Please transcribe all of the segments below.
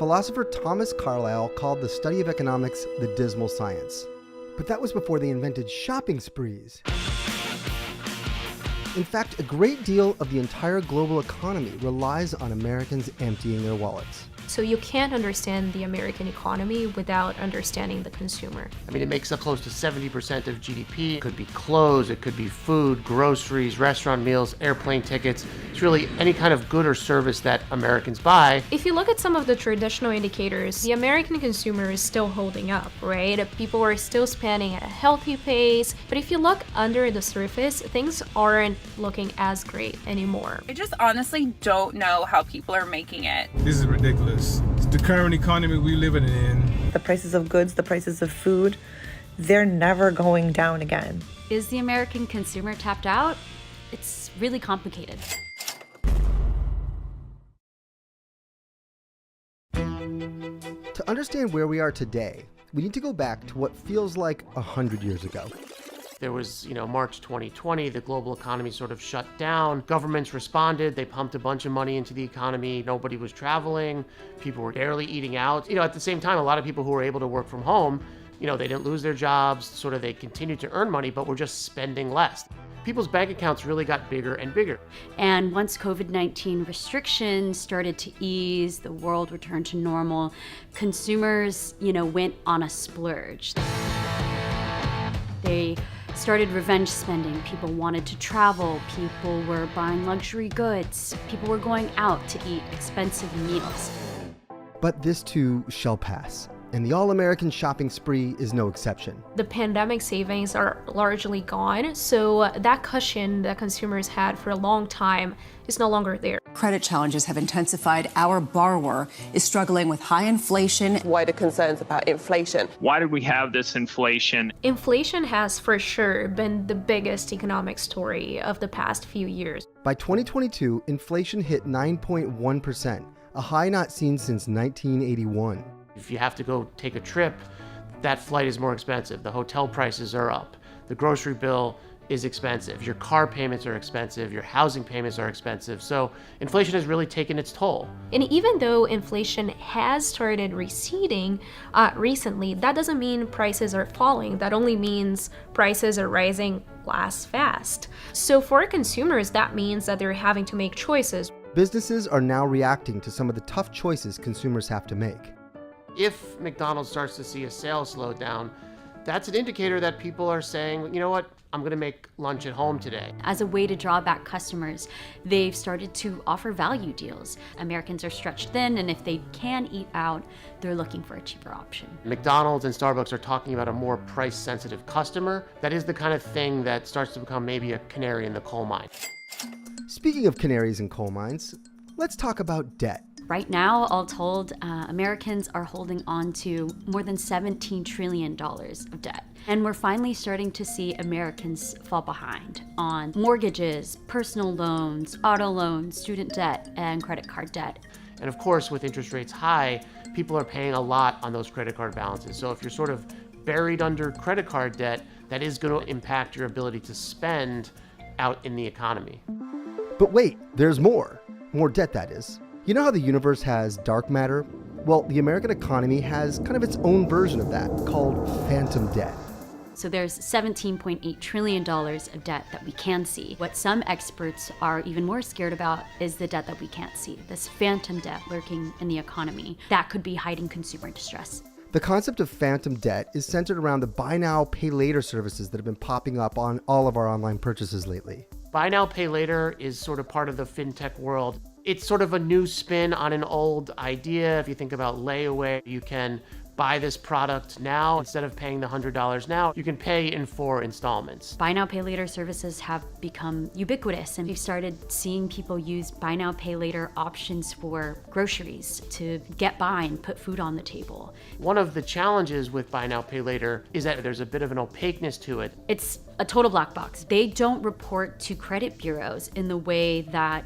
philosopher Thomas Carlyle called the study of economics the dismal science. But that was before they invented shopping sprees. In fact, a great deal of the entire global economy relies on Americans emptying their wallets. So you can't understand the American economy without understanding the consumer. I mean, it makes up close to 70% of GDP. It could be clothes, it could be food, groceries, restaurant meals, airplane tickets. It's really any kind of good or service that Americans buy. If you look at some of the traditional indicators, the American consumer is still holding up, right? People are still spending at a healthy pace. But if you look under the surface, things aren't looking as great anymore. I just honestly don't know how people are making it. This is ridiculous. It's the current economy we living in. The prices of goods, the prices of food, they're never going down again. Is the American consumer tapped out? It's really complicated. To understand where we are today, we need to go back to what feels like 100 years ago. There was, March 2020, the global economy sort of shut down. Governments responded. They pumped a bunch of money into the economy. Nobody was traveling. People were barely eating out. At the same time, a lot of people who were able to work from home, they didn't lose their jobs. Sort of they continued to earn money, but were just spending less. People's bank accounts really got bigger and bigger. And once COVID-19 restrictions started to ease, the world returned to normal, consumers, went on a splurge. They started revenge spending. People wanted to travel. People were buying luxury goods. People were going out to eat expensive meals. But this too shall pass, and the all-American shopping spree is no exception. The pandemic savings are largely gone, so that cushion that consumers had for a long time is no longer there. Credit challenges have intensified. Our borrower is struggling with high inflation. Wider concerns about inflation. Why did we have this inflation? Inflation has for sure been the biggest economic story of the past few years. By 2022, inflation hit 9.1%, a high not seen since 1981. If you have to go take a trip, that flight is more expensive. The hotel prices are up. The grocery bill is expensive. Your car payments are expensive. Your housing payments are expensive. So inflation has really taken its toll. And even though inflation has started receding recently, that doesn't mean prices are falling. That only means prices are rising less fast. So for consumers, that means that they're having to make choices. Businesses are now reacting to some of the tough choices consumers have to make. If McDonald's starts to see a sales slowdown, that's an indicator that people are saying, you know what, I'm going to make lunch at home today. As a way to draw back customers, they've started to offer value deals. Americans are stretched thin, and if they can eat out, they're looking for a cheaper option. McDonald's and Starbucks are talking about a more price-sensitive customer. That is the kind of thing that starts to become maybe a canary in the coal mine. Speaking of canaries in coal mines, let's talk about debt. Right now, all told, Americans are holding on to more than $17 trillion of debt. And we're finally starting to see Americans fall behind on mortgages, personal loans, auto loans, student debt, and credit card debt. And of course, with interest rates high, people are paying a lot on those credit card balances. So if you're sort of buried under credit card debt, that is going to impact your ability to spend out in the economy. But wait, there's more. More debt, that is. You know how the universe has dark matter? Well, the American economy has kind of its own version of that, called phantom debt. So there's $17.8 trillion of debt that we can see. What some experts are even more scared about is the debt that we can't see, this phantom debt lurking in the economy that could be hiding consumer distress. The concept of phantom debt is centered around the buy now, pay later services that have been popping up on all of our online purchases lately. Buy now, pay later is sort of part of the fintech world. It's sort of a new spin on an old idea. If you think about layaway, you can buy this product now. Instead of paying the $100 now, you can pay in 4 installments. Buy now, pay later services have become ubiquitous, and we've started seeing people use buy now, pay later options for groceries to get by and put food on the table. One of the challenges with buy now, pay later is that there's a bit of an opaqueness to it. It's a total black box. They don't report to credit bureaus in the way that,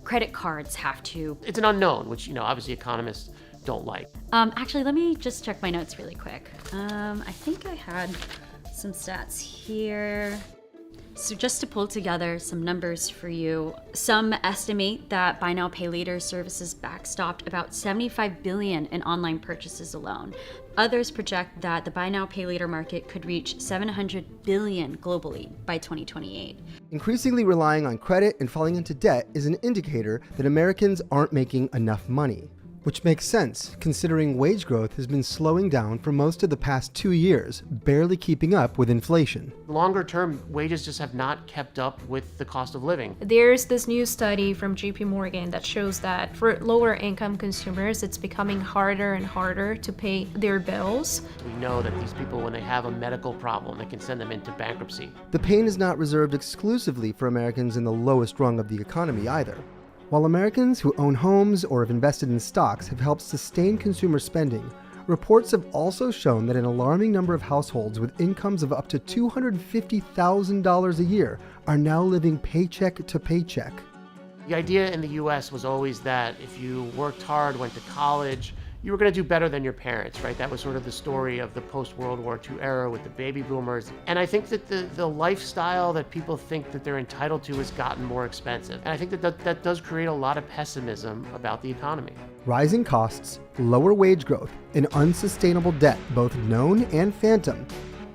credit cards have to. It's an unknown, which, obviously economists don't like. Actually, let me just check my notes really quick. I think I had some stats here. So just to pull together some numbers for you, some estimate that buy now, pay later services backstopped about $75 billion in online purchases alone. Others project that the buy now, pay later market could reach $700 billion globally by 2028. Increasingly relying on credit and falling into debt is an indicator that Americans aren't making enough money. Which makes sense, considering wage growth has been slowing down for most of the past 2 years, barely keeping up with inflation. Longer term, wages just have not kept up with the cost of living. There's this new study from JP that shows that for lower income consumers, it's becoming harder and harder to pay their bills. We know that these people, when they have a medical problem, it can send them into bankruptcy. The pain is not reserved exclusively for Americans in the lowest rung of the economy either. While Americans who own homes or have invested in stocks have helped sustain consumer spending, reports have also shown that an alarming number of households with incomes of up to $250,000 a year are now living paycheck to paycheck. The idea in the US was always that if you worked hard, went to college, you were going to do better than your parents, right? That was sort of the story of the post-World War II era with the baby boomers. And I think that the lifestyle that people think that they're entitled to has gotten more expensive. And I think that does create a lot of pessimism about the economy. Rising costs, lower wage growth, and unsustainable debt, both known and phantom,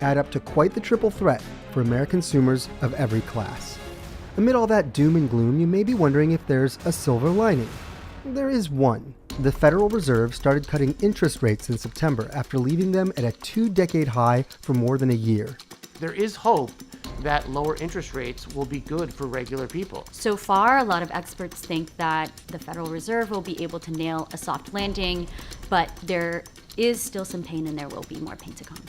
add up to quite the triple threat for American consumers of every class. Amid all that doom and gloom, you may be wondering if there's a silver lining. There is one. The Federal Reserve started cutting interest rates in September after leaving them at a 2-decade high for more than a year. There is hope that lower interest rates will be good for regular people. So far, a lot of experts think that the Federal Reserve will be able to nail a soft landing, but there is still some pain and there will be more pain to come.